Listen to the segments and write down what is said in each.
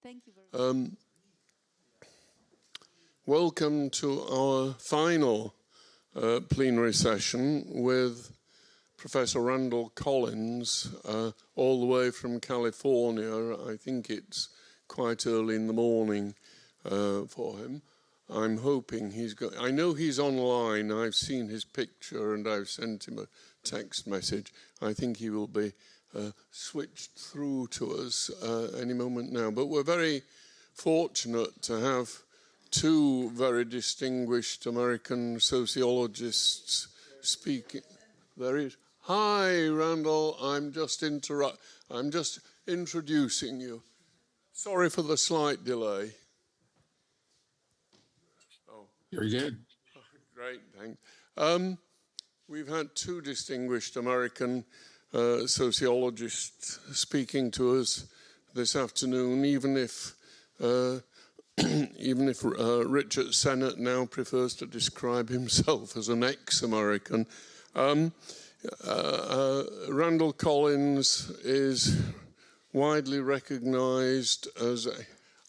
Thank you very much. Welcome to our final plenary session with Professor Randall Collins, all the way from California. I think it's quite early in the morning for him. I'm hoping I know he's online. I've seen his picture and I've sent him a text message. I think he will be switched through to us any moment now. But we're very fortunate to have two very distinguished American sociologists speaking. There is. Hi, Randall. I'm just introducing you. Sorry for the slight delay. Oh, very good. Great, thanks. We've had two distinguished American sociologists speaking to us this afternoon, even if Richard Sennett now prefers to describe himself as an ex-American. Randall Collins is widely recognized as,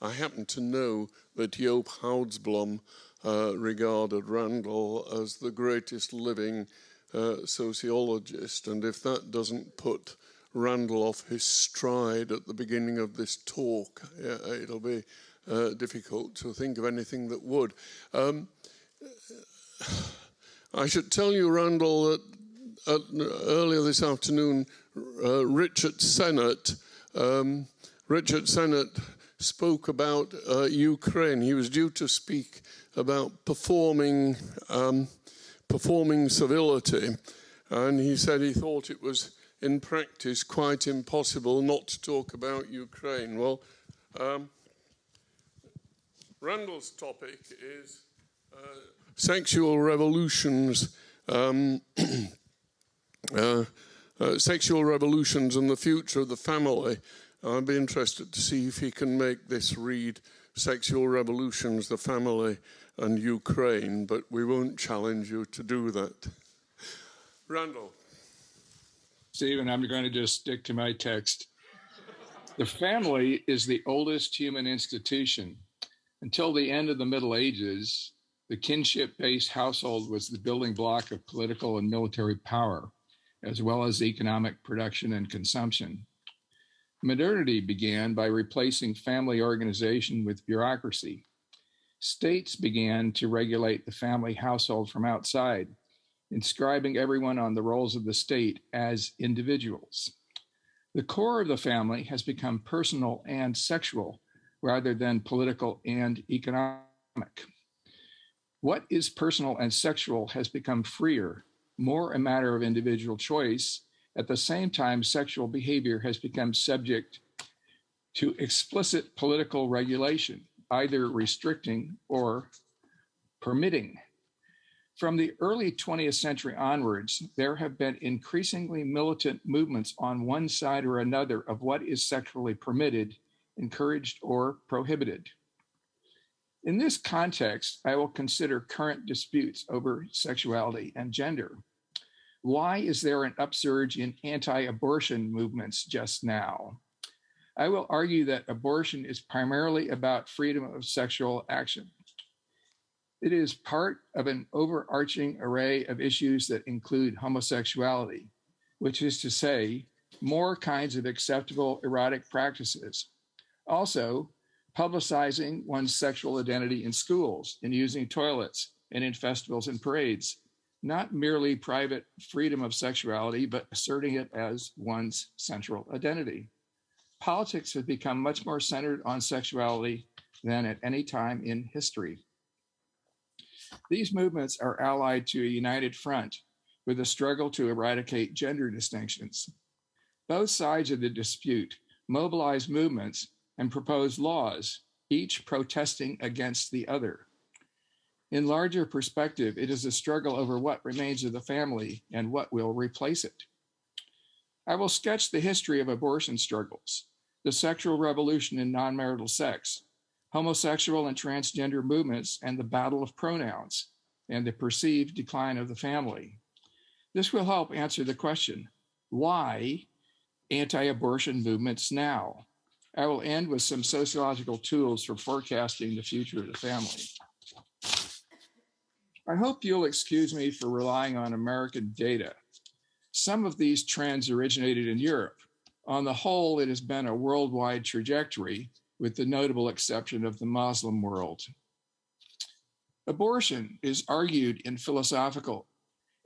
I happen to know that Johan Goudsblom regarded Randall as the greatest living sociologist, and if that doesn't put Randall off his stride at the beginning of this talk, it'll be difficult to think of anything that would. I should tell you, Randall, that earlier this afternoon, Richard Sennett spoke about Ukraine. He was due to speak about performing civility, and he said he thought it was in practice quite impossible not to talk about Ukraine. Well, Randall's topic is sexual revolutions, sexual revolutions and the future of the family. I'd be interested to see if he can make this read Sexual Revolutions, the Family and Ukraine, but we won't challenge you to do that. Randall. Stephen, I'm going to just stick to my text. The family is the oldest human institution. Until the end of the Middle Ages, the kinship-based household was the building block of political and military power, as well as economic production and consumption. Modernity began by replacing family organization with bureaucracy. States began to regulate the family household from outside, inscribing everyone on the roles of the state as individuals. The core of the family has become personal and sexual, rather than political and economic. What is personal and sexual has become freer, more a matter of individual choice. At the same time, sexual behavior has become subject to explicit political regulation, either restricting or permitting. From the early 20th century onwards, there have been increasingly militant movements on one side or another of what is sexually permitted, encouraged, or prohibited. In this context, I will consider current disputes over sexuality and gender. Why is there an upsurge in anti-abortion movements just now? I will argue that abortion is primarily about freedom of sexual action. It is part of an overarching array of issues that include homosexuality, which is to say, more kinds of acceptable erotic practices. Also, publicizing one's sexual identity in schools, in using toilets, and in festivals and parades. Not merely private freedom of sexuality, but asserting it as one's central identity. Politics has become much more centered on sexuality than at any time in history. These movements are allied to a united front with a struggle to eradicate gender distinctions. Both sides of the dispute mobilize movements and propose laws, each protesting against the other. In larger perspective, it is a struggle over what remains of the family and what will replace it. I will sketch the history of abortion struggles, the sexual revolution in non-marital sex, homosexual and transgender movements, and the battle of pronouns, and the perceived decline of the family. This will help answer the question, why anti-abortion movements now? I will end with some sociological tools for forecasting the future of the family. I hope you'll excuse me for relying on American data. Some of these trends originated in Europe. On the whole, it has been a worldwide trajectory, with the notable exception of the Muslim world. Abortion is argued in philosophical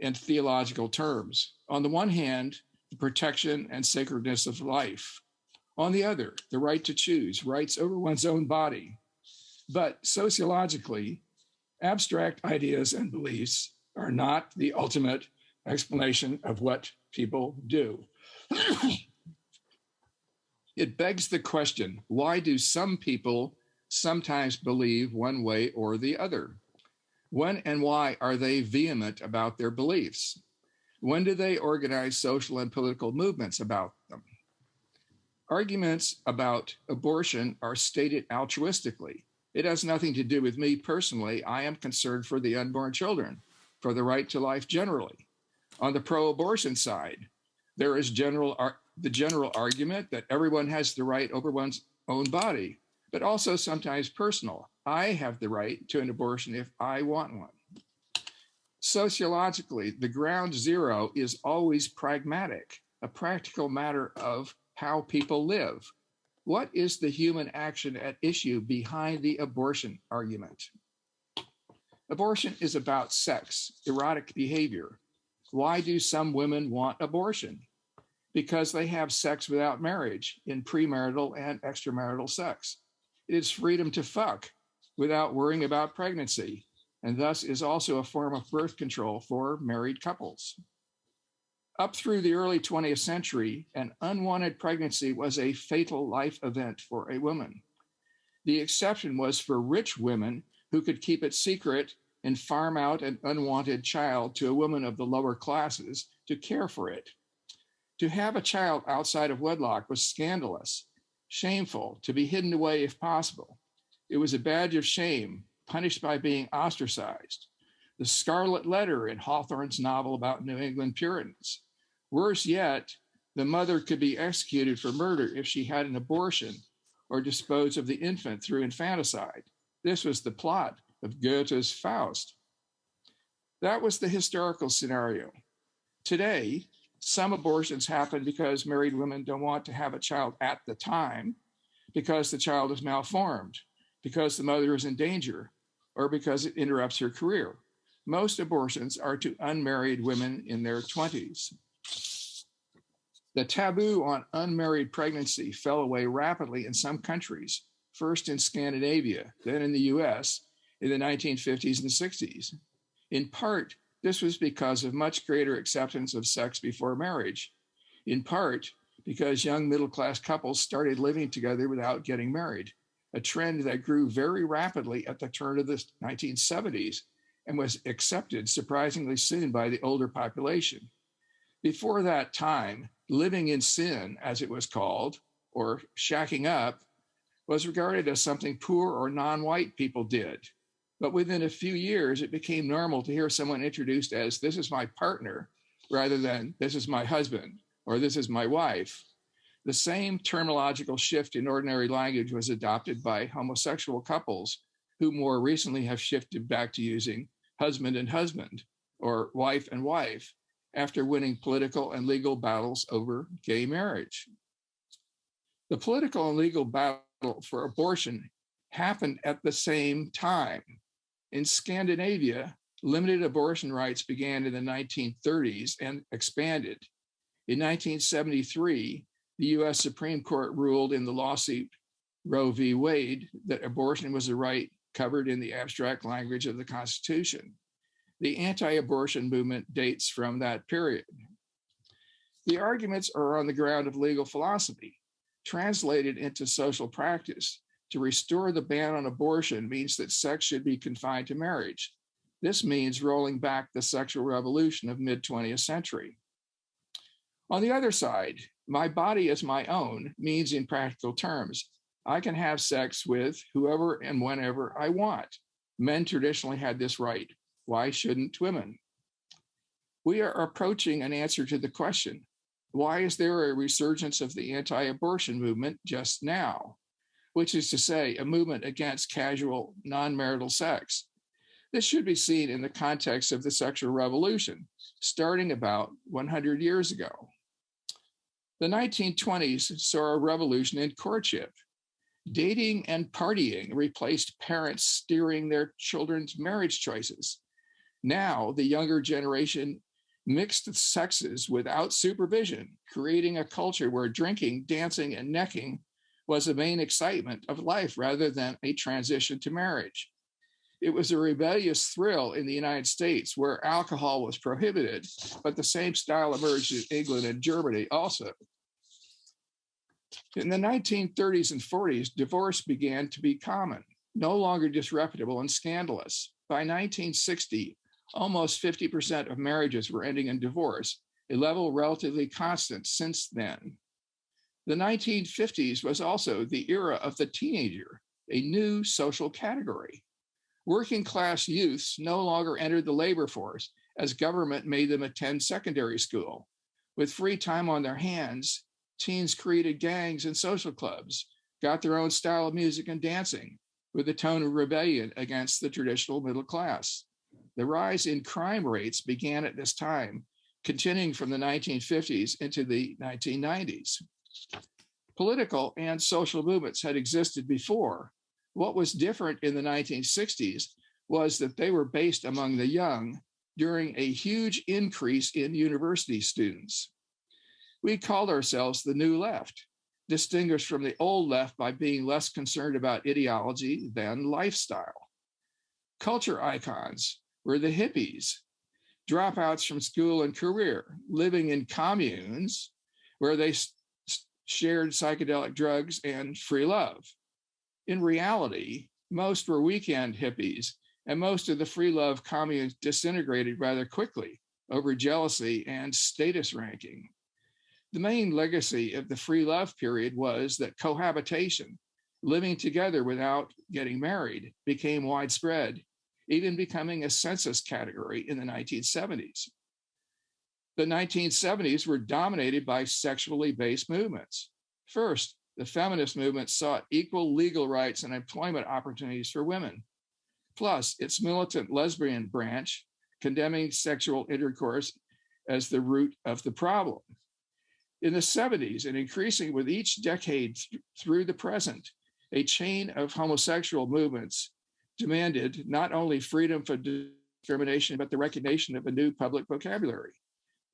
and theological terms. On the one hand, the protection and sacredness of life. On the other, the right to choose, rights over one's own body. But sociologically, abstract ideas and beliefs are not the ultimate explanation of what people do. It begs the question, why do some people sometimes believe one way or the other? When and why are they vehement about their beliefs? When do they organize social and political movements about them? Arguments about abortion are stated altruistically. It has nothing to do with me personally. I am concerned for the unborn children, for the right to life generally. On the pro-abortion side, there is the general argument that everyone has the right over one's own body, but also sometimes personal. I have the right to an abortion if I want one. Sociologically, the ground zero is always pragmatic, a practical matter of how people live. What is the human action at issue behind the abortion argument? Abortion is about sex, erotic behavior. Why do some women want abortion? Because they have sex without marriage in premarital and extramarital sex. It is freedom to fuck without worrying about pregnancy, and thus is also a form of birth control for married couples. Up through the early 20th century, an unwanted pregnancy was a fatal life event for a woman. The exception was for rich women who could keep it secret and farm out an unwanted child to a woman of the lower classes to care for it. To have a child outside of wedlock was scandalous, shameful, to be hidden away if possible. It was a badge of shame, punished by being ostracized. The Scarlet Letter in Hawthorne's novel about New England Puritans. Worse yet, the mother could be executed for murder if she had an abortion or disposed of the infant through infanticide. This was the plot of Goethe's Faust. That was the historical scenario. Today, some abortions happen because married women don't want to have a child at the time, because the child is malformed, because the mother is in danger, or because it interrupts her career. Most abortions are to unmarried women in their 20s. The taboo on unmarried pregnancy fell away rapidly in some countries, first in Scandinavia, then in the US in the 1950s and 60s. In part, this was because of much greater acceptance of sex before marriage. In part, because young middle-class couples started living together without getting married, a trend that grew very rapidly at the turn of the 1970s and was accepted surprisingly soon by the older population. Before that time, living in sin, as it was called, or shacking up, was regarded as something poor or non-white people did. But within a few years, it became normal to hear someone introduced as, "This is my partner," rather than, "This is my husband," or "This is my wife." The same terminological shift in ordinary language was adopted by homosexual couples, who more recently have shifted back to using husband and husband, or wife and wife, after winning political and legal battles over gay marriage. The political and legal battle for abortion happened at the same time. In Scandinavia, limited abortion rights began in the 1930s and expanded. In 1973, the US Supreme Court ruled in the lawsuit Roe v. Wade that abortion was a right covered in the abstract language of the Constitution. The anti-abortion movement dates from that period. The arguments are on the ground of legal philosophy. Translated into social practice, to restore the ban on abortion means that sex should be confined to marriage. This means rolling back the sexual revolution of mid-20th century. On the other side, my body is my own means in practical terms, I can have sex with whoever and whenever I want. Men traditionally had this right. Why shouldn't women? We are approaching an answer to the question, Why is there a resurgence of the anti-abortion movement just now? Which is to say, a movement against casual, non-marital sex. This should be seen in the context of the sexual revolution, starting about 100 years ago. The 1920s saw a revolution in courtship. Dating and partying replaced parents steering their children's marriage choices. Now, the younger generation mixed the sexes without supervision, creating a culture where drinking, dancing, and necking was the main excitement of life rather than a transition to marriage. It was a rebellious thrill in the United States where alcohol was prohibited, but the same style emerged in England and Germany also. In the 1930s and 40s, divorce began to be common, no longer disreputable and scandalous. By 1960, almost 50% of marriages were ending in divorce, a level relatively constant since then. The 1950s was also the era of the teenager, a new social category. Working class youths no longer entered the labor force as government made them attend secondary school. With free time on their hands, teens created gangs and social clubs, got their own style of music and dancing, with a tone of rebellion against the traditional middle class. The rise in crime rates began at this time, continuing from the 1950s into the 1990s. Political and social movements had existed before. What was different in the 1960s was that they were based among the young during a huge increase in university students. We called ourselves the New Left, distinguished from the Old Left by being less concerned about ideology than lifestyle. Culture icons were the hippies, dropouts from school and career, living in communes where they shared psychedelic drugs and free love. In reality, most were weekend hippies, and most of the free love communes disintegrated rather quickly over jealousy and status ranking. The main legacy of the free love period was that cohabitation, living together without getting married, became widespread, even becoming a census category in the 1970s. The 1970s were dominated by sexually based movements. First, the feminist movement sought equal legal rights and employment opportunities for women. Plus, its militant lesbian branch, condemning sexual intercourse as the root of the problem. In the 70s, and increasing with each decade through the present, a chain of homosexual movements demanded not only freedom from discrimination, but the recognition of a new public vocabulary,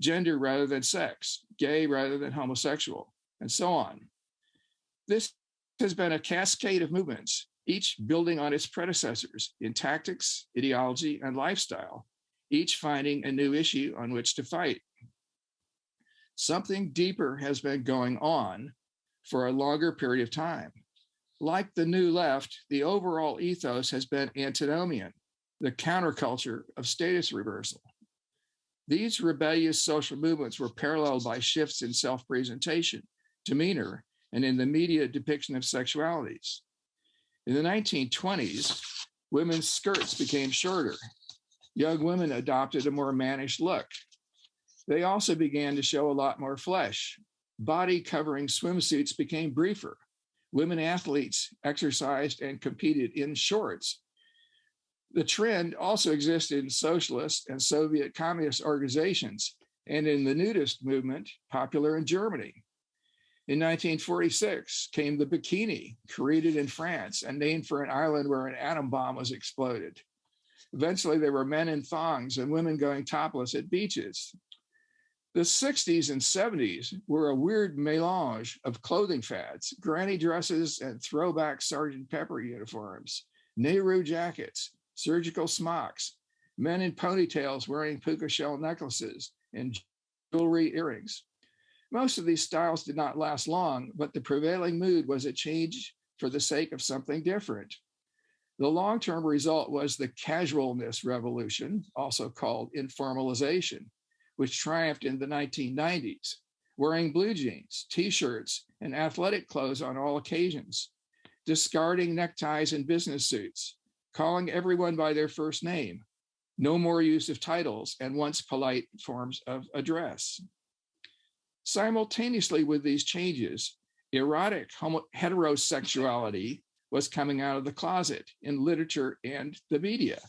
gender rather than sex, gay rather than homosexual, and so on. This has been a cascade of movements, each building on its predecessors in tactics, ideology, and lifestyle, each finding a new issue on which to fight. Something deeper has been going on for a longer period of time. Like the New Left, the overall ethos has been antinomian, the counterculture of status reversal. These rebellious social movements were paralleled by shifts in self-presentation, demeanor, and in the media depiction of sexualities. In the 1920s, women's skirts became shorter. Young women adopted a more mannish look. They also began to show a lot more flesh. Body-covering swimsuits became briefer. Women athletes exercised and competed in shorts. The trend also existed in socialist and Soviet communist organizations and in the nudist movement popular in Germany. In 1946 came the bikini, created in France and named for an island where an atom bomb was exploded. Eventually, there were men in thongs and women going topless at beaches. The 60s and 70s were a weird melange of clothing fads, granny dresses and throwback Sergeant Pepper uniforms, Nehru jackets, surgical smocks, men in ponytails wearing puka shell necklaces and jewelry earrings. Most of these styles did not last long, but the prevailing mood was a change for the sake of something different. The long-term result was the casualness revolution, also called informalization, which triumphed in the 1990s, wearing blue jeans, t-shirts, and athletic clothes on all occasions, discarding neckties and business suits, calling everyone by their first name, no more use of titles and once polite forms of address. Simultaneously with these changes, erotic heterosexuality was coming out of the closet in literature and the media.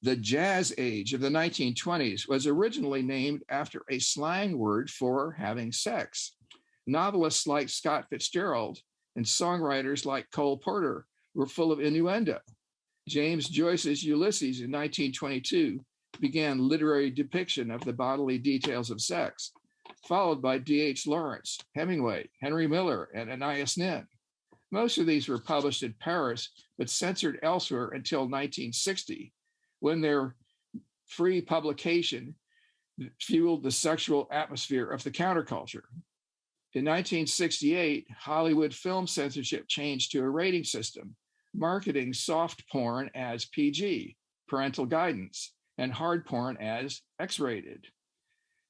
The jazz age of the 1920s was originally named after a slang word for having sex. Novelists like Scott Fitzgerald and songwriters like Cole Porter were full of innuendo. James Joyce's Ulysses in 1922 began literary depiction of the bodily details of sex, followed by D.H. Lawrence, Hemingway, Henry Miller, and Anais Nin. Most of these were published in Paris, but censored elsewhere until 1960, when their free publication fueled the sexual atmosphere of the counterculture. In 1968, Hollywood film censorship changed to a rating system, marketing soft porn as PG, parental guidance, and hard porn as X-rated.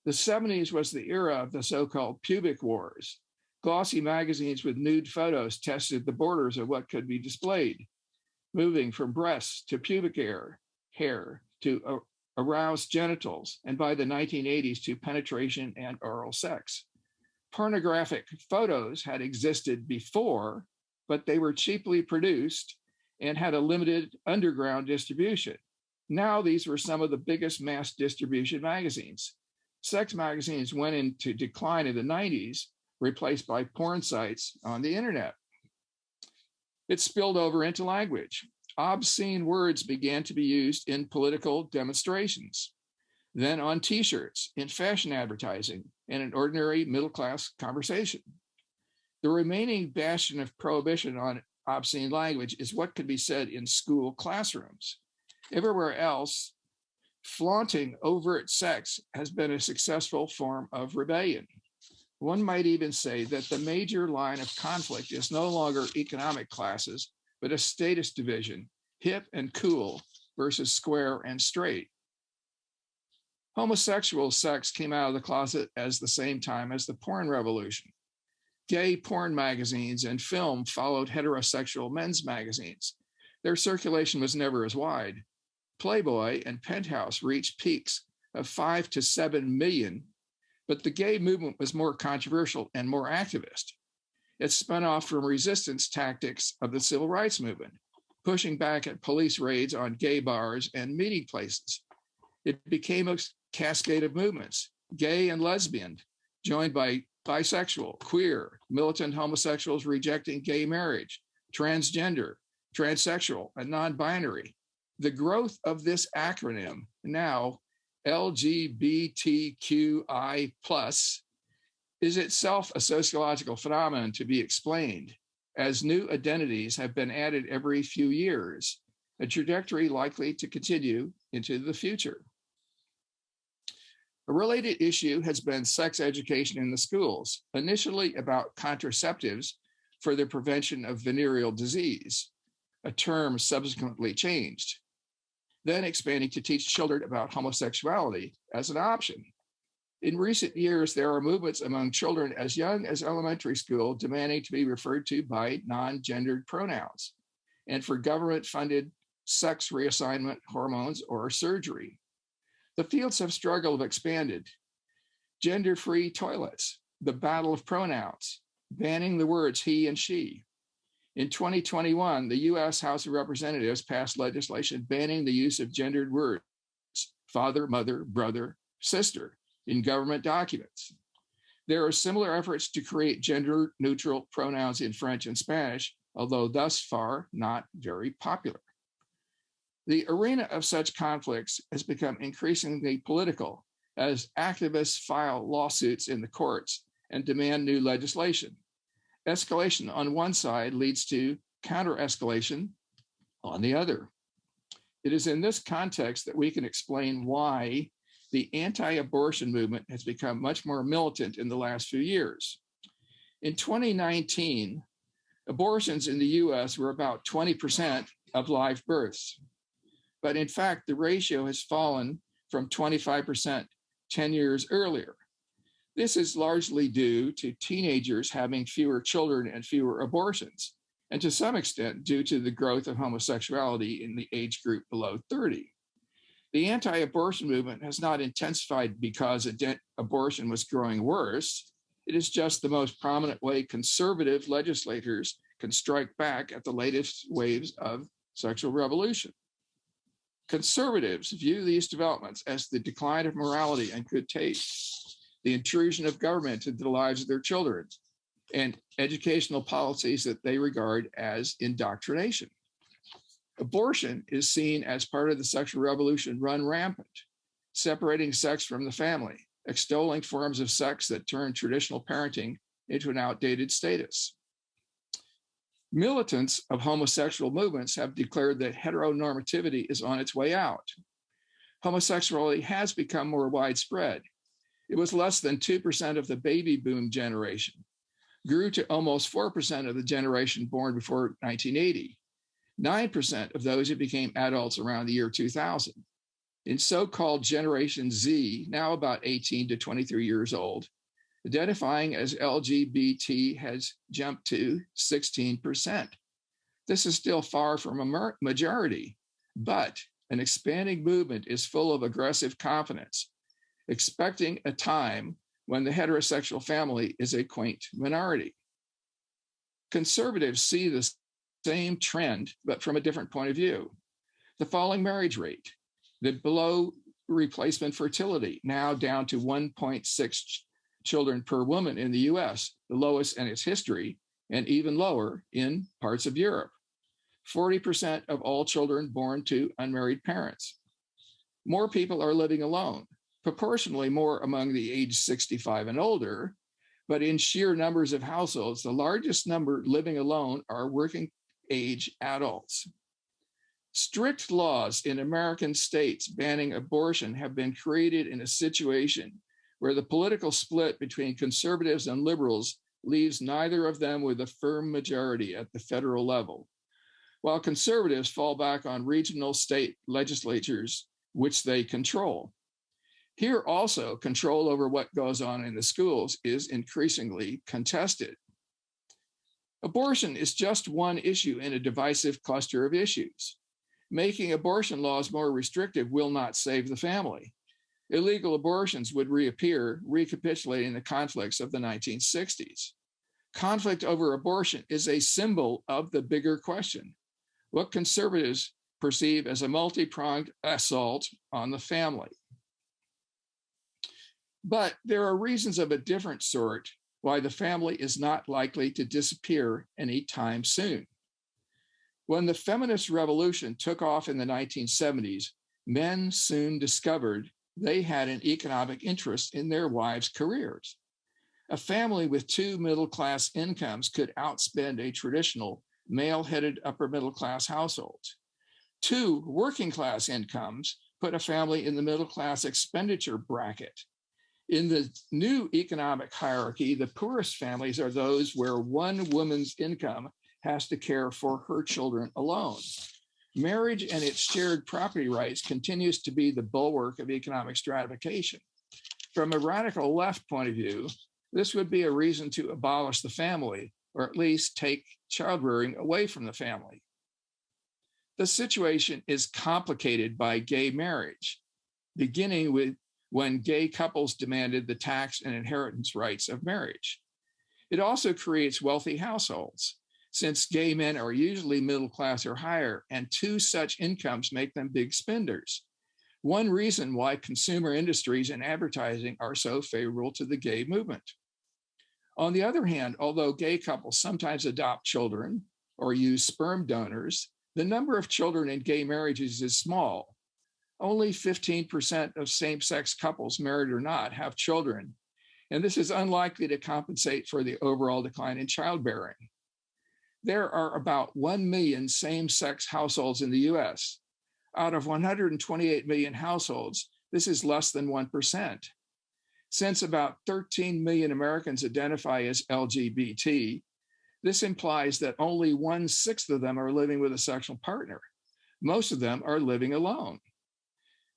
The 70s was the era of the so-called pubic wars. Glossy magazines with nude photos tested the borders of what could be displayed, moving from breasts to pubic hair to aroused genitals, and by the 1980s to penetration and oral sex. Pornographic photos had existed before, but they were cheaply produced and had a limited underground distribution. Now these were some of the biggest mass distribution magazines. Sex magazines went into decline in the 90s, replaced by porn sites on the internet. It spilled over into language. Obscene words began to be used in political demonstrations, then on t-shirts, in fashion advertising, and in ordinary middle-class conversation. The remaining bastion of prohibition on obscene language is what could be said in school classrooms. Everywhere else, flaunting overt sex has been a successful form of rebellion. One might even say that the major line of conflict is no longer economic classes, but a status division, hip and cool versus square and straight. Homosexual sex came out of the closet at the same time as the porn revolution. Gay porn magazines and film followed heterosexual men's magazines. Their circulation was never as wide. Playboy and Penthouse reached peaks of 5 to 7 million, but the gay movement was more controversial and more activist. It spun off from resistance tactics of the civil rights movement, pushing back at police raids on gay bars and meeting places. It became a cascade of movements, gay and lesbian, joined by bisexual, queer, militant homosexuals rejecting gay marriage, transgender, transsexual, and non-binary. The growth of this acronym, now LGBTQI+, is itself a sociological phenomenon to be explained, as new identities have been added every few years, a trajectory likely to continue into the future. A related issue has been sex education in the schools, initially about contraceptives for the prevention of venereal disease, a term subsequently changed, then expanding to teach children about homosexuality as an option. In recent years, there are movements among children as young as elementary school demanding to be referred to by non-gendered pronouns, and for government-funded sex reassignment, hormones, or surgery. The fields have struggled, expanded. Gender-free toilets, the battle of pronouns, banning the words he and she. In 2021, the U.S. House of Representatives passed legislation banning the use of gendered words, father, mother, brother, sister, in government documents. There are similar efforts to create gender-neutral pronouns in French and Spanish, although thus far not very popular. The arena of such conflicts has become increasingly political as activists file lawsuits in the courts and demand new legislation. Escalation on one side leads to counter-escalation on the other. It is in this context that we can explain why the anti-abortion movement has become much more militant in the last few years. In 2019, abortions in the US were about 20% of live births. But in fact, the ratio has fallen from 25% 10 years earlier. This is largely due to teenagers having fewer children and fewer abortions, and to some extent due to the growth of homosexuality in the age group below 30. The anti-abortion movement has not intensified because abortion was growing worse. It is just the most prominent way conservative legislators can strike back at the latest waves of sexual revolution. Conservatives view these developments as the decline of morality and good taste, the intrusion of government into the lives of their children, and educational policies that they regard as indoctrination. Abortion is seen as part of the sexual revolution run rampant, separating sex from the family, extolling forms of sex that turn traditional parenting into an outdated status. Militants of homosexual movements have declared that heteronormativity is on its way out. Homosexuality has become more widespread. It was less than 2% of the baby boom generation, grew to almost 4% of the generation born before 1980. 9% of those who became adults around the year 2000. In so-called Generation Z, now about 18 to 23 years old, identifying as LGBT has jumped to 16%. This is still far from a majority, but an expanding movement is full of aggressive confidence, expecting a time when the heterosexual family is a quaint minority. Conservatives see the same trend, but from a different point of view. The falling marriage rate, the below replacement fertility, now down to 1.6 children per woman in the US, the lowest in its history, and even lower in parts of Europe. 40% of all children born to unmarried parents. More people are living alone, proportionally more among the age 65 and older, but in sheer numbers of households, the largest number living alone are working age adults. Strict laws in American states banning abortion have been created in a situation where the political split between conservatives and liberals leaves neither of them with a firm majority at the federal level, while conservatives fall back on regional state legislatures, which they control. Here also, control over what goes on in the schools is increasingly contested. Abortion is just one issue in a divisive cluster of issues. Making abortion laws more restrictive will not save the family. Illegal abortions would reappear, recapitulating the conflicts of the 1960s. Conflict over abortion is a symbol of the bigger question, what conservatives perceive as a multi-pronged assault on the family. But there are reasons of a different sort why the family is not likely to disappear anytime soon. When the feminist revolution took off in the 1970s, men soon discovered they had an economic interest in their wives' careers. A family with two middle-class incomes could outspend a traditional male-headed upper-middle-class household. Two working-class incomes put a family in the middle-class expenditure bracket. In the new economic hierarchy, the poorest families are those where one woman's income has to care for her children alone. Marriage and its shared property rights continues to be the bulwark of economic stratification. From a radical left point of view, this would be a reason to abolish the family, or at least take childrearing away from the family. The situation is complicated by gay marriage, beginning with when gay couples demanded the tax and inheritance rights of marriage. It also creates wealthy households, since gay men are usually middle class or higher, and two such incomes make them big spenders. One reason why consumer industries and advertising are so favorable to the gay movement. On the other hand, although gay couples sometimes adopt children or use sperm donors, the number of children in gay marriages is small. Only 15% of same-sex couples, married or not, have children, and this is unlikely to compensate for the overall decline in childbearing. There are about 1 million same-sex households in the US. Out of 128 million households, this is less than 1%. Since about 13 million Americans identify as LGBT, this implies that only 1/6 of them are living with a sexual partner. Most of them are living alone.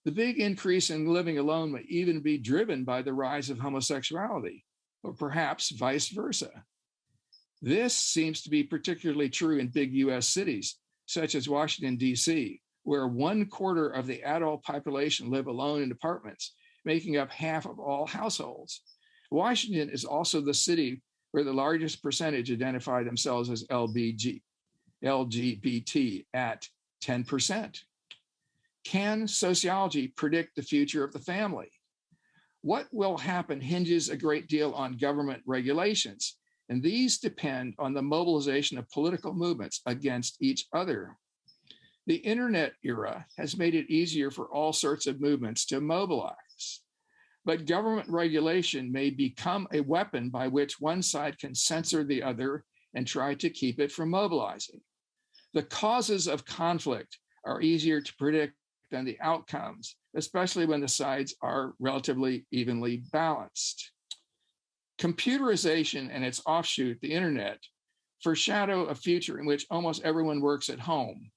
The big increase in living alone may even be driven by the rise of homosexuality, or perhaps vice versa. This seems to be particularly true in big US cities, such as Washington, D.C., where 1/4 of the adult population live alone in apartments, making up half of all households. Washington is also the city where the largest percentage identify themselves as LGBT at 10%. Can sociology predict the future of the family? What will happen hinges a great deal on government regulations, and these depend on the mobilization of political movements against each other. The internet era has made it easier for all sorts of movements to mobilize, but government regulation may become a weapon by which one side can censor the other and try to keep it from mobilizing. The causes of conflict are easier to predict than the outcomes, especially when the sides are relatively evenly balanced. Computerization and its offshoot, the internet, foreshadow a future in which almost everyone works at home.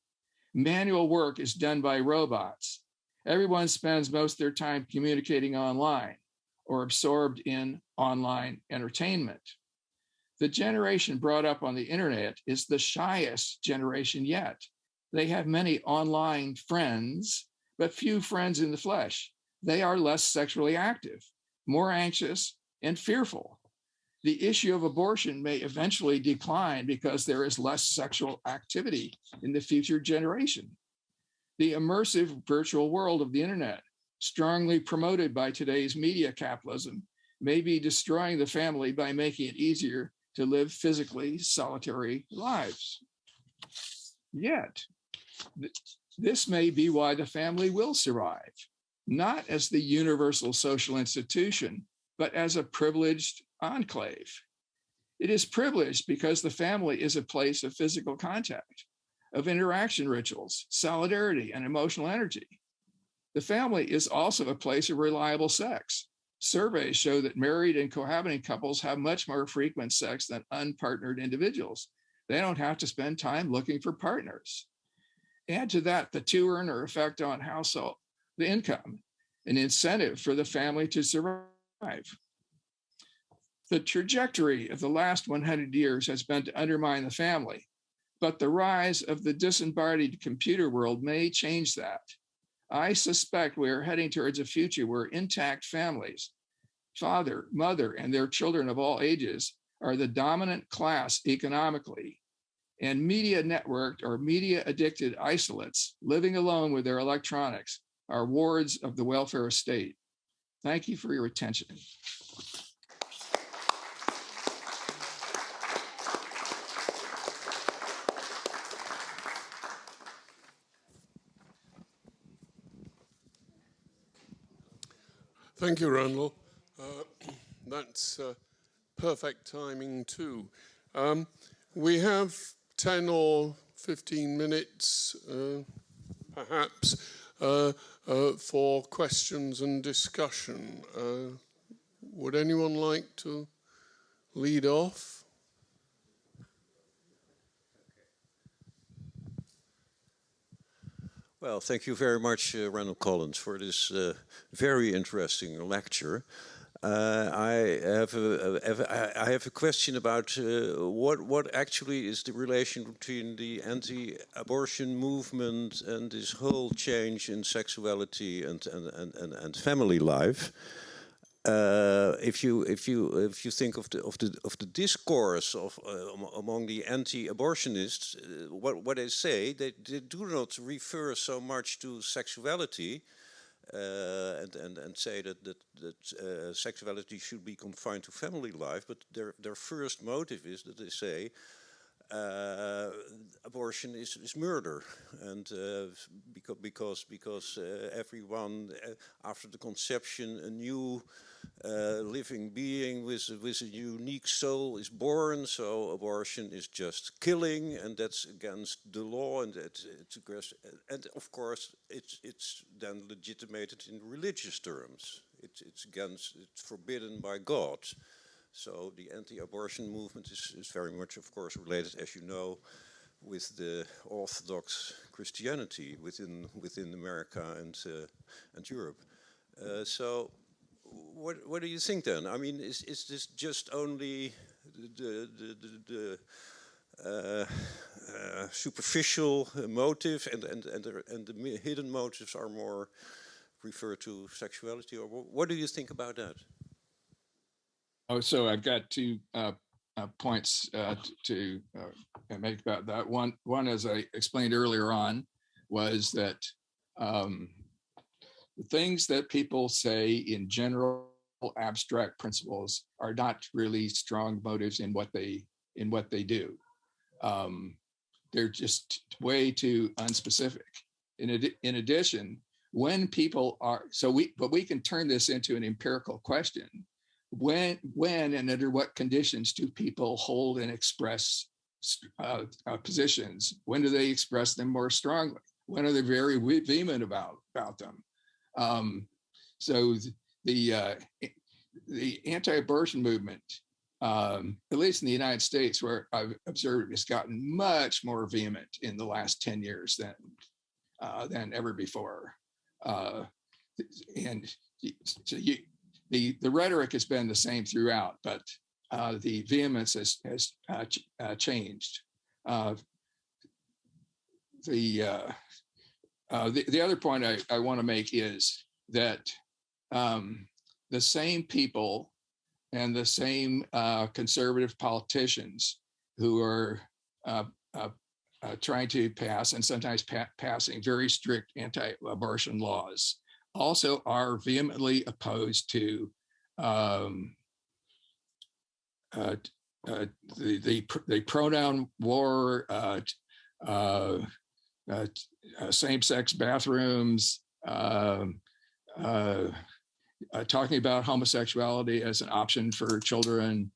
Manual work is done by robots. Everyone spends most of their time communicating online or absorbed in online entertainment. The generation brought up on the internet is the shyest generation yet. They have many online friends, but few friends in the flesh. They are less sexually active, more anxious, and fearful. The issue of abortion may eventually decline because there is less sexual activity in the future generation. The immersive virtual world of the internet, strongly promoted by today's media capitalism, may be destroying the family by making it easier to live physically solitary lives. Yet, this may be why the family will survive, not as the universal social institution, but as a privileged enclave. It is privileged because the family is a place of physical contact, of interaction rituals, solidarity, and emotional energy. The family is also a place of reliable sex. Surveys show that married and cohabiting couples have much more frequent sex than unpartnered individuals. They don't have to spend time looking for partners. Add to that the two-earner effect on household, the income, an incentive for the family to survive. The trajectory of the last 100 years has been to undermine the family, but the rise of the disembodied computer world may change that. I suspect we are heading towards a future where intact families, father, mother, and their children of all ages, are the dominant class economically, and media networked or media addicted isolates living alone with their electronics are wards of the welfare state. Thank you for your attention. Thank you, Randall. That's perfect timing too. We have 10 or 15 minutes, perhaps, for questions and discussion. Would anyone like to lead off? Well, thank you very much, Randall Collins, for this very interesting lecture. I have a question about what actually is the relation between the anti-abortion movement and this whole change in sexuality and family life. If you think of the discourse among the anti-abortionists, what they say, they do not refer so much to sexuality and say that sexuality should be confined to family life, but their first motive is that they say abortion is murder, and because everyone after the conception a new living being with a unique soul is born, so abortion is just killing, and that's against the law, and and of course it's then legitimated in religious terms. It's forbidden by God. So the anti-abortion movement is very much, of course, related, as you know, with the Orthodox Christianity within America and Europe. So, what do you think then? I mean, is this just only the superficial motive, and the hidden motives are more refer to sexuality? Or what do you think about that? Oh, so I've got two points to make about that. One, as I explained earlier on, was that the things that people say in general abstract principles are not really strong motives in what they do. They're just way too unspecific. In addition, when people are but we can turn this into an empirical question. When and under what conditions do people hold and express positions? When do they express them more strongly? When are they very vehement about them? So the anti-abortion movement, at least in the United States, where I've observed, has gotten much more vehement in the last 10 years than ever before. And so the rhetoric has been the same throughout, but the vehemence has changed. The other point I want to make is that the same people and the same conservative politicians who are trying to pass and sometimes passing very strict anti-abortion laws also are vehemently opposed to the pronoun war, same-sex bathrooms, talking about homosexuality as an option for children,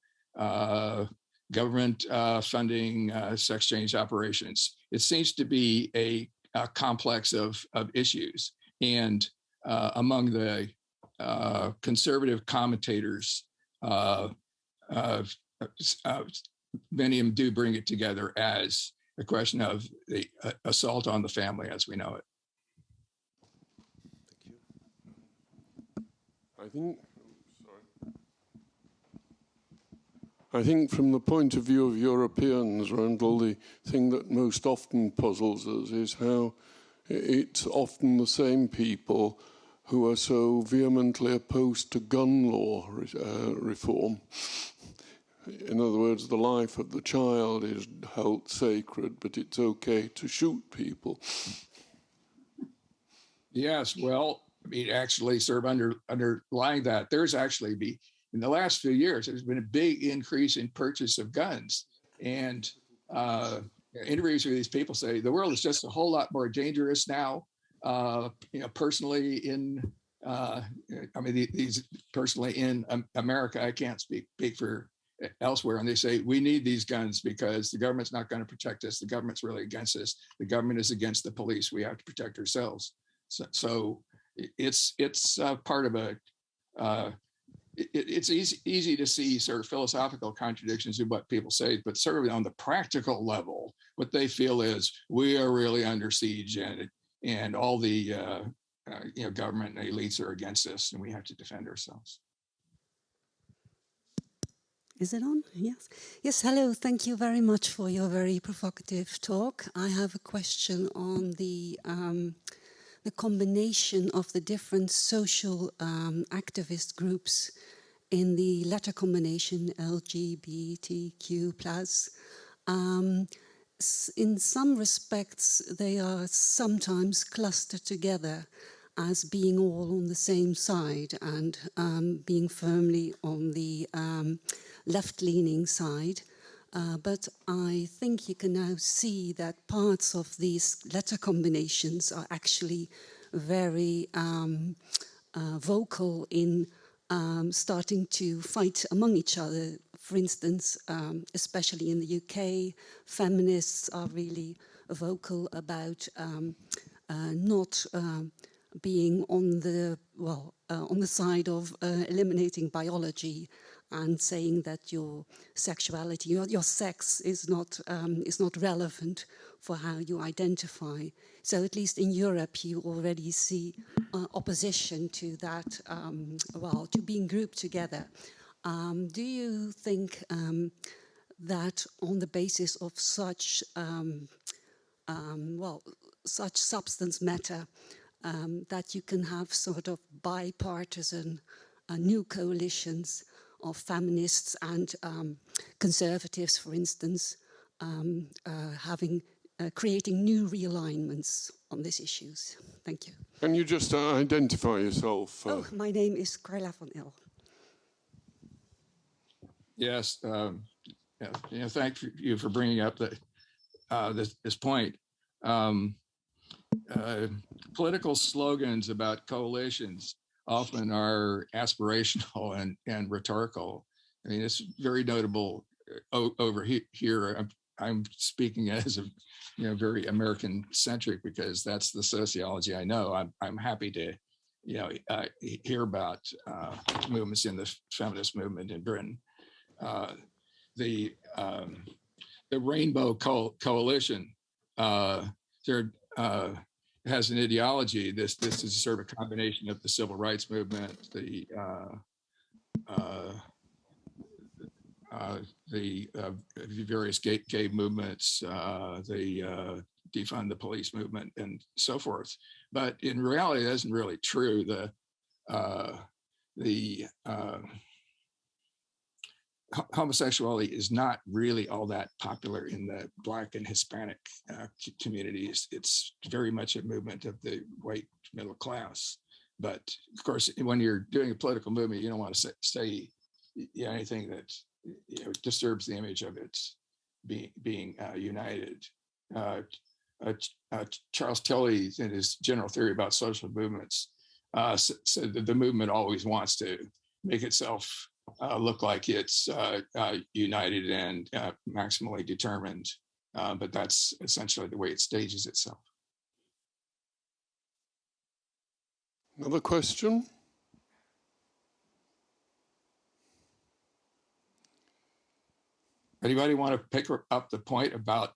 government funding sex change operations. It seems to be a complex of issues. And among the conservative commentators, many of them do bring it together as a question of the assault on the family as we know it. Thank you. I think from the point of view of Europeans, Randall, the thing that most often puzzles us is how it's often the same people who are so vehemently opposed to gun law reform. In other words, the life of the child is held sacred, but it's okay to shoot people. Yes, well, I mean, actually, sort of underlying that, there's actually in the last few years, there's been a big increase in purchase of guns. And interviews with these people say the world is just a whole lot more dangerous now. Personally in, these personally in America, I can't speak for elsewhere. And they say, we need these guns because the government's not going to protect us. The government's really against us. The government is against the police. We have to protect ourselves. So it's part of it's easy to see sort of philosophical contradictions in what people say, but sort of on the practical level, what they feel is we are really under siege and all the government elites are against us and we have to defend ourselves. Is it on? Yes. Yes, hello. Thank you very much for your very provocative talk. I have a question on the combination of the different social activist groups in the letter combination LGBTQ+. In some respects, they are sometimes clustered together as being all on the same side and being firmly on the left-leaning side. But I think you can now see that parts of these letter combinations are actually very vocal in starting to fight among each other. For instance, especially in the UK, feminists are really vocal about not being on the side of eliminating biology and saying that your sexuality, your sex is not relevant for how you identify. So at least in Europe, you already see opposition to that, to being grouped together. Do you think that on the basis of such well, such substance matter that you can have sort of bipartisan new coalitions of feminists and conservatives, for instance, creating new realignments on these issues. Thank you. Can you just identify yourself? Oh, my name is Carla van El. Yes, thank you for bringing up this point. Political slogans about coalitions often are aspirational and rhetorical. I mean, it's very notable over here. I'm speaking as a very American centric because that's the sociology I know. I'm happy to hear about movements in the feminist movement in Britain. The Rainbow Coalition has an ideology. This is sort of a combination of the civil rights movement, the various gay movements, the defund the police movement, and so forth. But in reality, that isn't really true. Homosexuality is not really all that popular in the Black and Hispanic communities. It's very much a movement of the white middle class. But of course, when you're doing a political movement, you don't want to say anything that disturbs the image of its being united. Charles Tilly, in his general theory about social movements, said that the movement always wants to make itself look like it's united and maximally determined, but that's essentially the way it stages itself. Another question? Anybody want to pick up the point about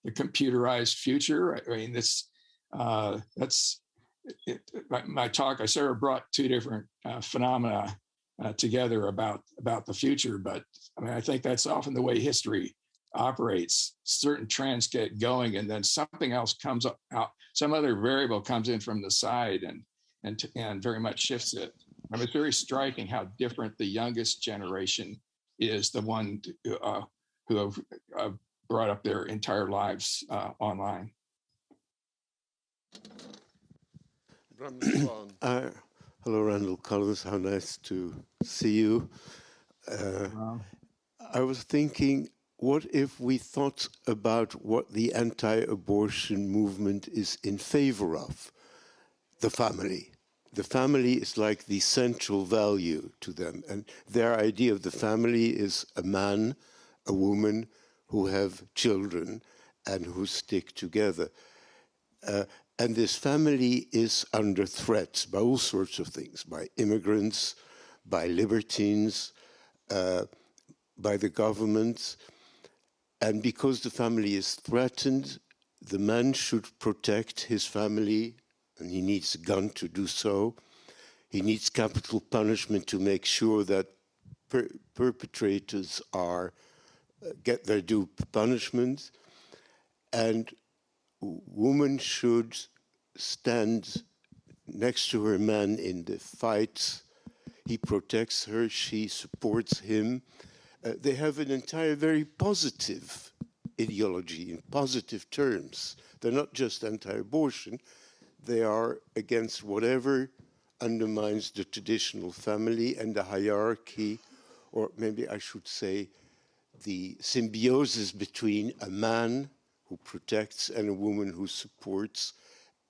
the computerized future? I mean, that's my talk. I sort of brought two different phenomena together about the future, but I mean, I think that's often the way history operates. Certain trends get going, and then something else comes out. Some other variable comes in from the side and very much shifts it. I mean, it's very striking how different the youngest generation is, the one who have brought up their entire lives online. Hello, Randall Collins. How nice to see you. I was thinking, what if we thought about what the anti-abortion movement is in favor of? The family. The family is like the central value to them. And their idea of the family is a man, a woman who have children and who stick together. And this family is under threat by all sorts of things, by immigrants, by libertines, by the government. And because the family is threatened, the man should protect his family, and he needs a gun to do so. He needs capital punishment to make sure that perpetrators get their due punishment. And woman should stand next to her man in the fight. He protects her, she supports him. They have an entire very positive ideology in positive terms. They're not just anti-abortion, they are against whatever undermines the traditional family and the hierarchy, or maybe I should say the symbiosis between a man who protects and a woman who supports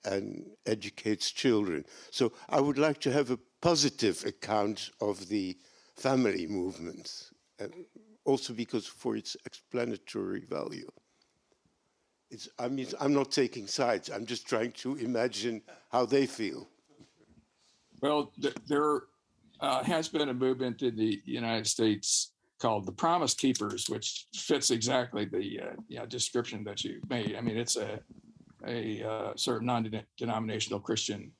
and educates children. So I would like to have a positive account of the family movement, also because for its explanatory value. I'm not taking sides, I'm just trying to imagine how they feel. Well, there has been a movement in the United States called the Promise Keepers, which fits exactly the description that you made. I mean, it's a sort of non-denominational Christian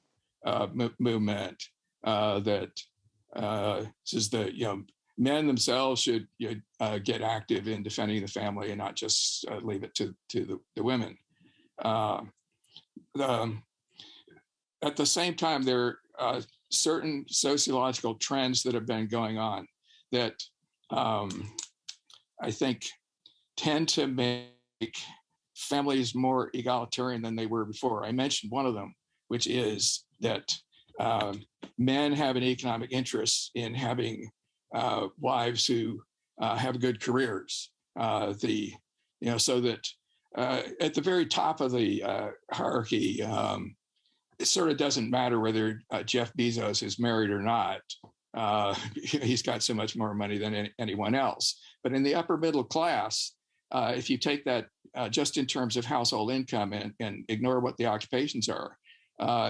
movement that says that men themselves should get active in defending the family and not just leave it to the women. At the same time, there are certain sociological trends that have been going on that I think tend to make families more egalitarian than they were before. I mentioned one of them, which is that men have an economic interest in having wives who have good careers. So that at the very top of the hierarchy, it sort of doesn't matter whether Jeff Bezos is married or not. He's got so much more money than anyone else. But in the upper middle class, if you take that just in terms of household income and ignore what the occupations are,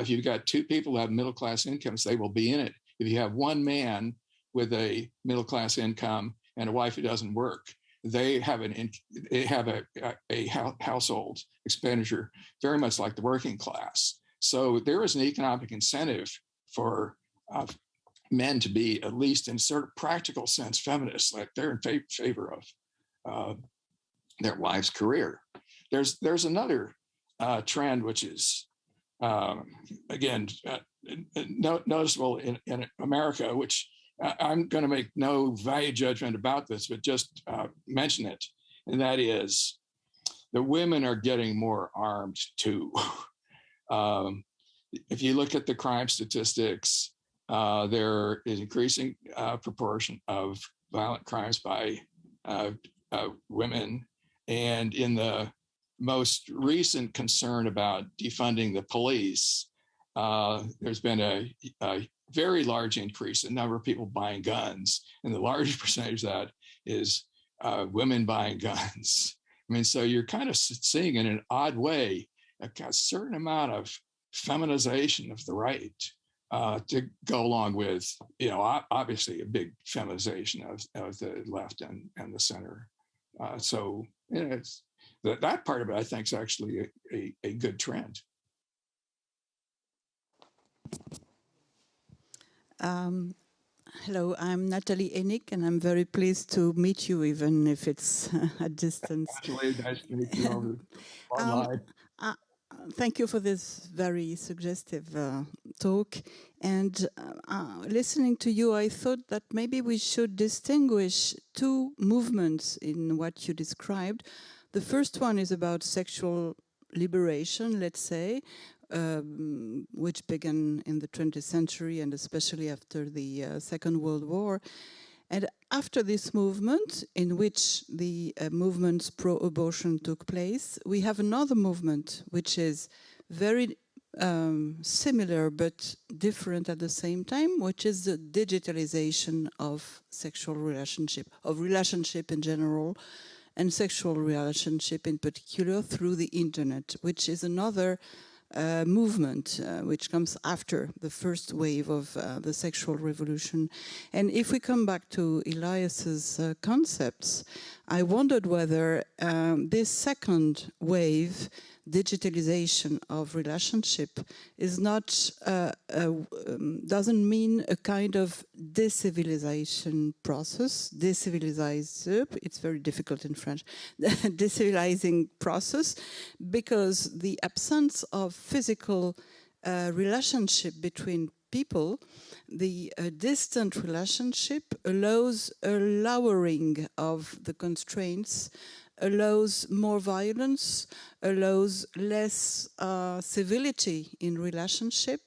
if you've got two people who have middle class incomes, they will be in it. If you have one man with a middle class income and a wife who doesn't work, they have a household expenditure very much like the working class. So there is an economic incentive for men to be, at least in sort of practical sense, feminists, like they're in favor of their wife's career. There's another trend which is again noticeable in America, which I'm going to make no value judgment about this, but just mention it, and that is the women are getting more armed too. If you look at the crime statistics, there is increasing proportion of violent crimes by women. And in the most recent concern about defunding the police, there's been a very large increase in the number of people buying guns. And the largest percentage of that is women buying guns. I mean, so you're kind of seeing in an odd way a certain amount of feminization of the right to go along with, obviously a big feminization of the left and the center. So it's that part of it, I think, is actually a good trend. Hello, I'm Natalie Enig, and I'm very pleased to meet you, even if it's a distance. Actually, nice to meet you over online. Thank you for this very suggestive talk. And listening to you, I thought that maybe we should distinguish two movements in what you described. The first one is about sexual liberation, let's say, which began in the 20th century and especially after the Second World War. And after this movement, in which the movements pro-abortion took place, we have another movement which is very similar but different at the same time, which is the digitalization of sexual relationship in general, and sexual relationship in particular through the internet, which is another movement which comes after the first wave of the sexual revolution. And if we come back to Elias's concepts, I wondered whether this second wave, digitalization of relationship, is not doesn't mean a kind of decivilization process. It's very difficult in French. Decivilizing process, because the absence of physical relationship between people, the distant relationship allows a lowering of the constraints, allows more violence, allows less civility in relationship.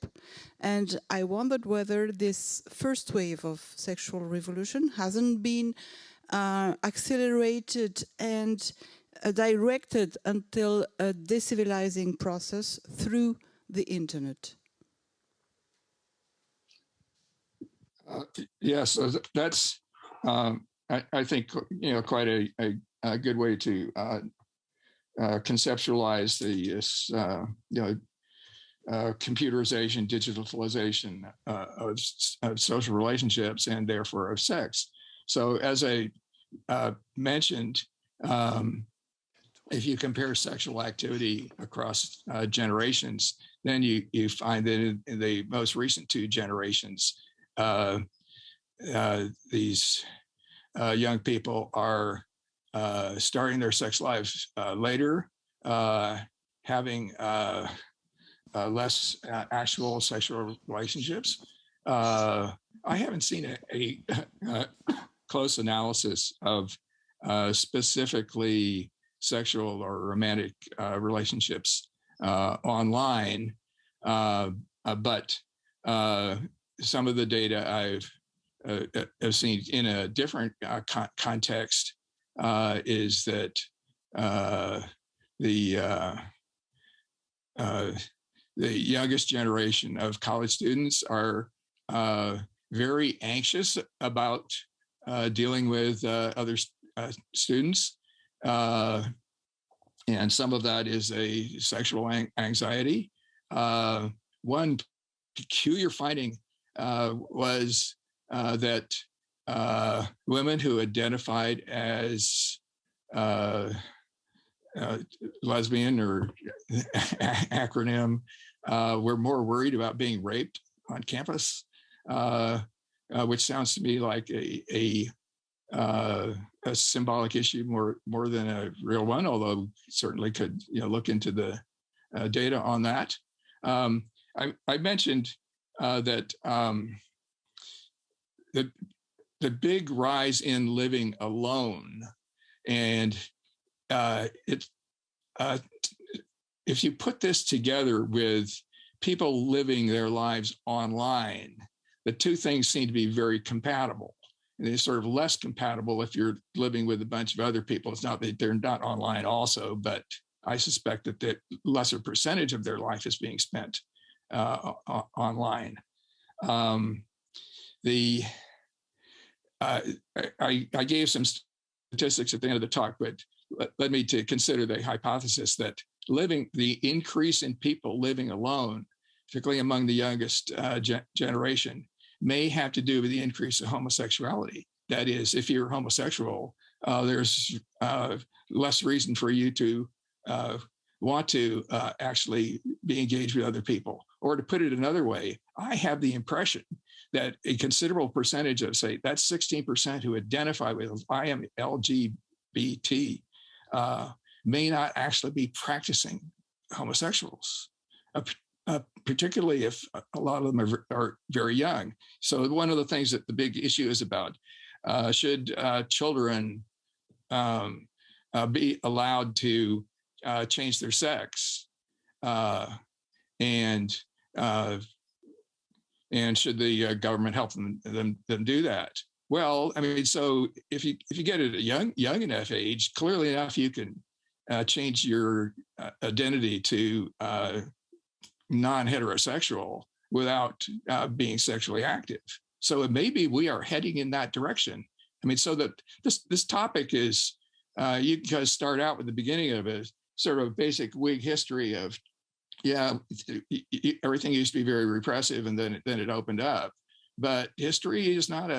And I wondered whether this first wave of sexual revolution hasn't been accelerated and directed until a decivilizing process through the internet. Yes, that's I think quite a good way to conceptualize this computerization, digitalization of social relationships and therefore of sex. So as I mentioned, if you compare sexual activity across generations, then you find that in the most recent two generations, these young people are starting their sex lives later, having less actual sexual relationships. I haven't seen a close analysis of specifically sexual or romantic relationships online, but some of the data I've seen in a different context is that the youngest generation of college students are very anxious about dealing with other students. And some of that is a sexual anxiety. One peculiar finding was that women who identified as lesbian or acronym were more worried about being raped on campus, which sounds to me like a symbolic issue more than a real one, although certainly could look into the data on that. I mentioned that the big rise in living alone, and if you put this together with people living their lives online, the two things seem to be very compatible. And they're sort of less compatible if you're living with a bunch of other people. It's not that they're not online also, but I suspect that the lesser percentage of their life is being spent online. I gave some statistics at the end of the talk, but led me to consider the hypothesis that the increase in people living alone, particularly among the youngest generation, may have to do with the increase of homosexuality. That is, if you're homosexual, there's less reason for you to want to actually be engaged with other people. Or to put it another way, I have the impression that a considerable percentage of, say, that's 16% who identify with I am LGBT, may not actually be practicing homosexuals, particularly if a lot of them are very young. So one of the things that the big issue is about, should children be allowed to change their sex, and should the government help them do that? Well, I mean, so if you get at a young enough age, clearly enough, you can change your identity to non-heterosexual without being sexually active. So maybe we are heading in that direction. I mean, so that this topic is, you guys start out with the beginning of a sort of basic Whig history of, everything used to be very repressive, and then it opened up. But history is not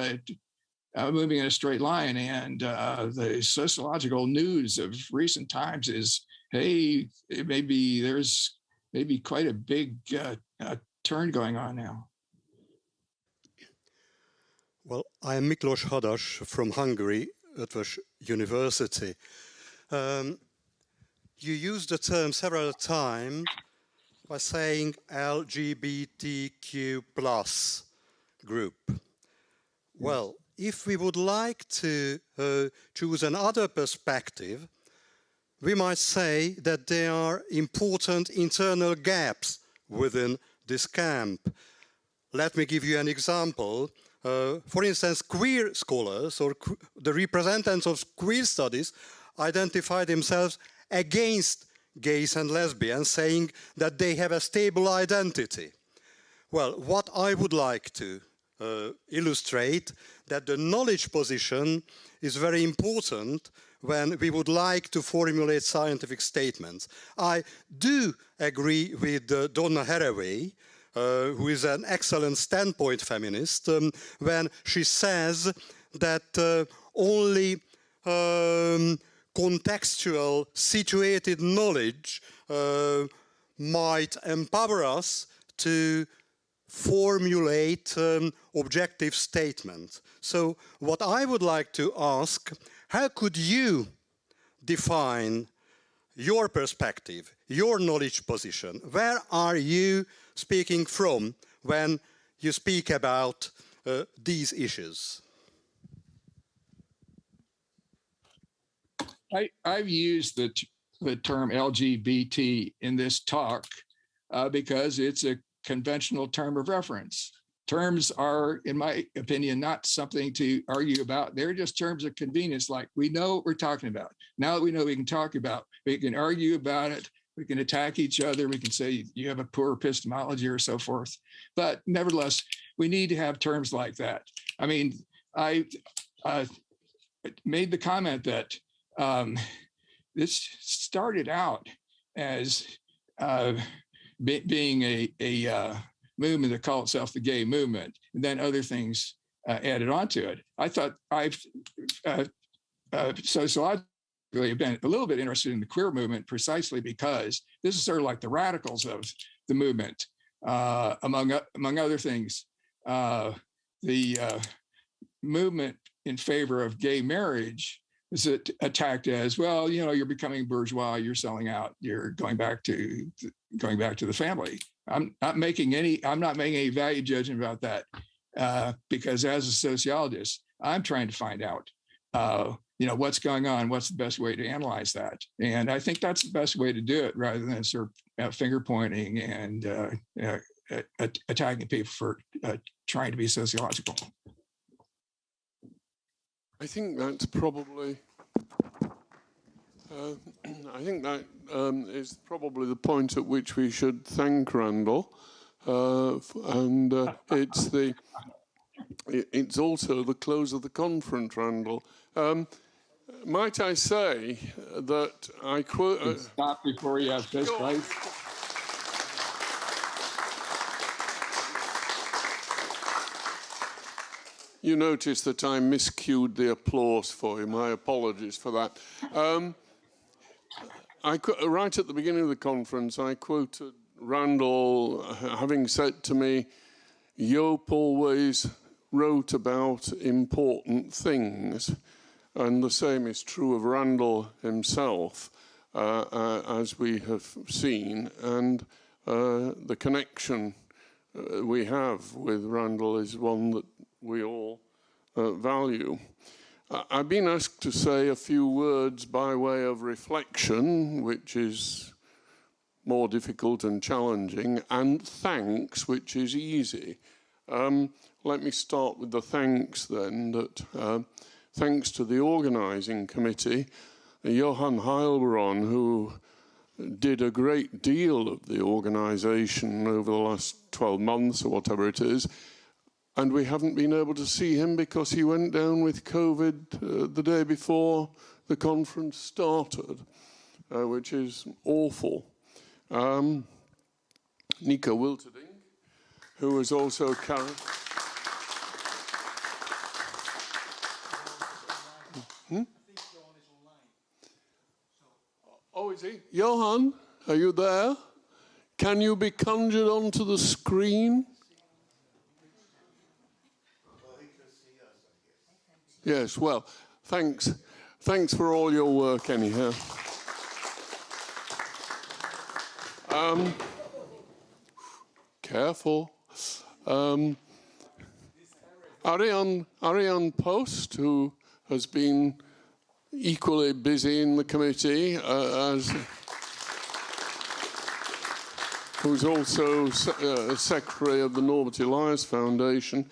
moving in a straight line, and the sociological news of recent times is, hey, there's maybe quite a big turn going on now. Well, I am Miklos Hadas from Hungary, Eötvös University. You used the term several times by saying LGBTQ plus group. Well, if we would like to choose another perspective, we might say that there are important internal gaps within this camp. Let me give you an example. For instance, queer scholars or the representatives of queer studies identify themselves against gays and lesbians, saying that they have a stable identity. Well, what I would like to illustrate that the knowledge position is very important when we would like to formulate scientific statements. I do agree with Donna Haraway, who is an excellent standpoint feminist, when she says that only contextual, situated knowledge might empower us to formulate objective statements. So what I would like to ask, how could you define your perspective, your knowledge position, where are you speaking from when you speak about these issues? I've used the term LGBT in this talk because it's a conventional term of reference. Terms are, in my opinion, not something to argue about. They're just terms of convenience. Like, we know what we're talking about. Now that we know we can talk about, we can argue about it. We can attack each other. We can say you have a poor epistemology or so forth. But nevertheless, we need to have terms like that. I mean, I made the comment that this started out as being a movement that called itself the gay movement, and then other things added onto it. I thought I've really been a little bit interested in the queer movement precisely because this is sort of like the radicals of the movement, among other things. The movement in favor of gay marriage is attacked as, well, you know, you're becoming bourgeois, you're selling out, you're going back to the family. I'm not making any value judgment about that because as a sociologist, I'm trying to find out, you know, what's going on, what's the best way to analyze that, and I think that's the best way to do it, rather than sort of finger pointing and attacking people for trying to be sociological. I think that's probably. I think that is probably the point at which we should thank Randall, and it's also the close of the conference, Randall. Might I say that I quote? Stop before you have fist fights. You notice that I miscued the applause for you. My apologies for that. Right at the beginning of the conference, I quoted Randall having said to me, Joop always wrote about important things. And the same is true of Randall himself, as we have seen. And the connection we have with Randall is one that we all value. I've been asked to say a few words by way of reflection, which is more difficult and challenging, and thanks, which is easy. Let me start with the thanks then. That thanks to the organising committee, Johan Heilbron, who did a great deal of the organisation over the last 12 months or whatever it is, and we haven't been able to see him because he went down with COVID the day before the conference started, which is awful. Nico Wilterding, who was also carried. Oh, is he? Johan, are you there? Can you be conjured onto the screen? Yes, well, thanks for all your work anyhow. Careful. Ariane Post, who has been equally busy in the committee, who's also secretary of the Norbert Elias Foundation.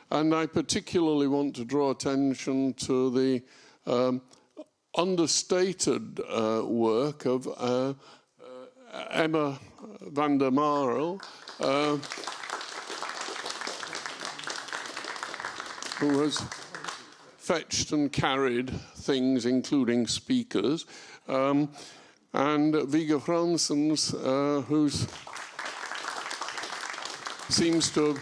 And I particularly want to draw attention to the understated work of Emma van der Marel, who has fetched and carried things, including speakers, and Viggo Franssons, who seems to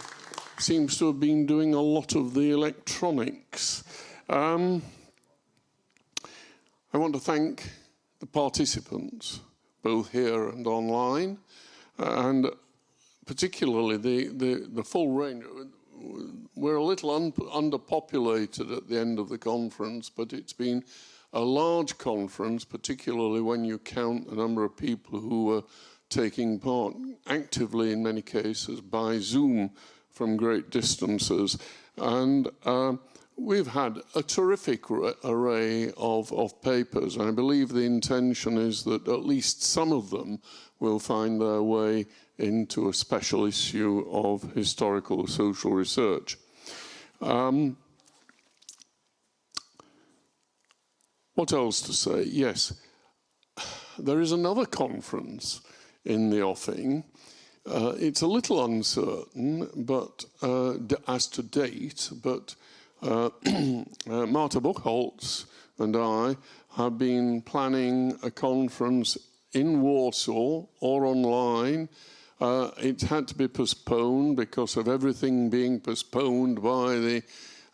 have been doing a lot of the electronics. I want to thank the participants, both here and online, and particularly the full range. We're a little underpopulated at the end of the conference, but it's been a large conference, particularly when you count the number of people who were taking part actively, in many cases, by Zoom from great distances. And we've had a terrific array of papers. I believe the intention is that at least some of them will find their way into a special issue of Historical Social Research. What else to say? Yes, there is another conference in the offing. It's a little uncertain, but as to date, but Marta Buchholz and I have been planning a conference in Warsaw or online. It had to be postponed because of everything being postponed by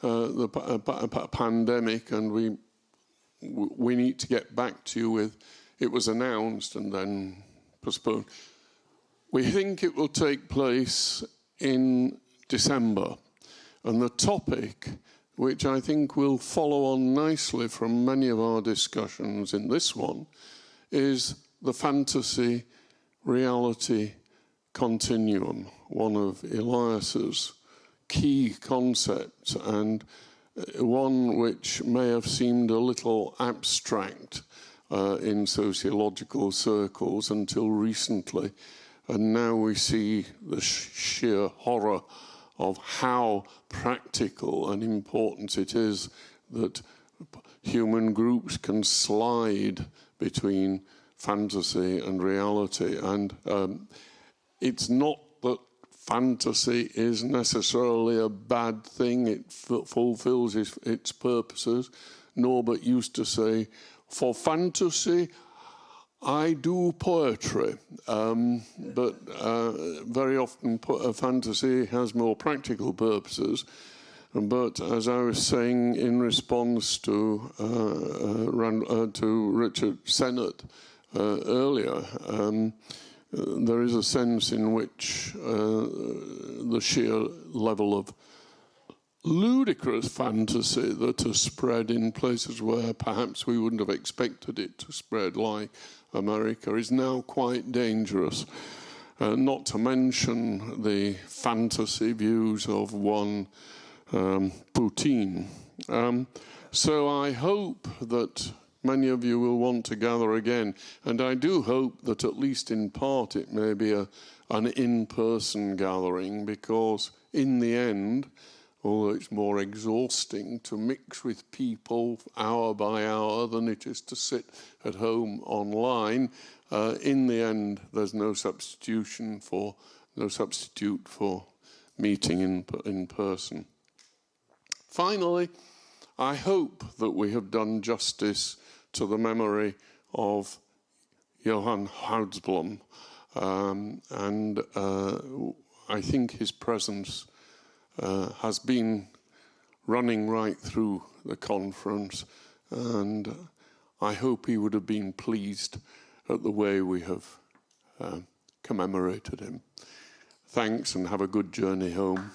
the pandemic, and we need to get back to you with, it was announced and then postponed. We think it will take place in December. And the topic, which I think will follow on nicely from many of our discussions in this one, is the fantasy reality continuum, one of Elias's key concepts, and one which may have seemed a little abstract in sociological circles until recently. And now we see the sheer horror of how practical and important it is that human groups can slide between fantasy and reality. And it's not that fantasy is necessarily a bad thing. It fulfills its purposes. Norbert used to say, for fantasy, I do poetry, but very often fantasy has more practical purposes. But as I was saying in response to Richard Sennett earlier, there is a sense in which the sheer level of ludicrous fantasy that has spread in places where perhaps we wouldn't have expected it to spread, like America, is now quite dangerous. Not to mention the fantasy views of one Putin. So I hope that many of you will want to gather again, and I do hope that at least in part it may be an in-person gathering, because in the end, although it's more exhausting to mix with people hour by hour than it is to sit at home online, in the end there's no substitute for meeting in person. Finally, I hope that we have done justice to the memory of Johan Goudsblom, and I think his presence has been running right through the conference, and I hope he would have been pleased at the way we have commemorated him. Thanks, and have a good journey home.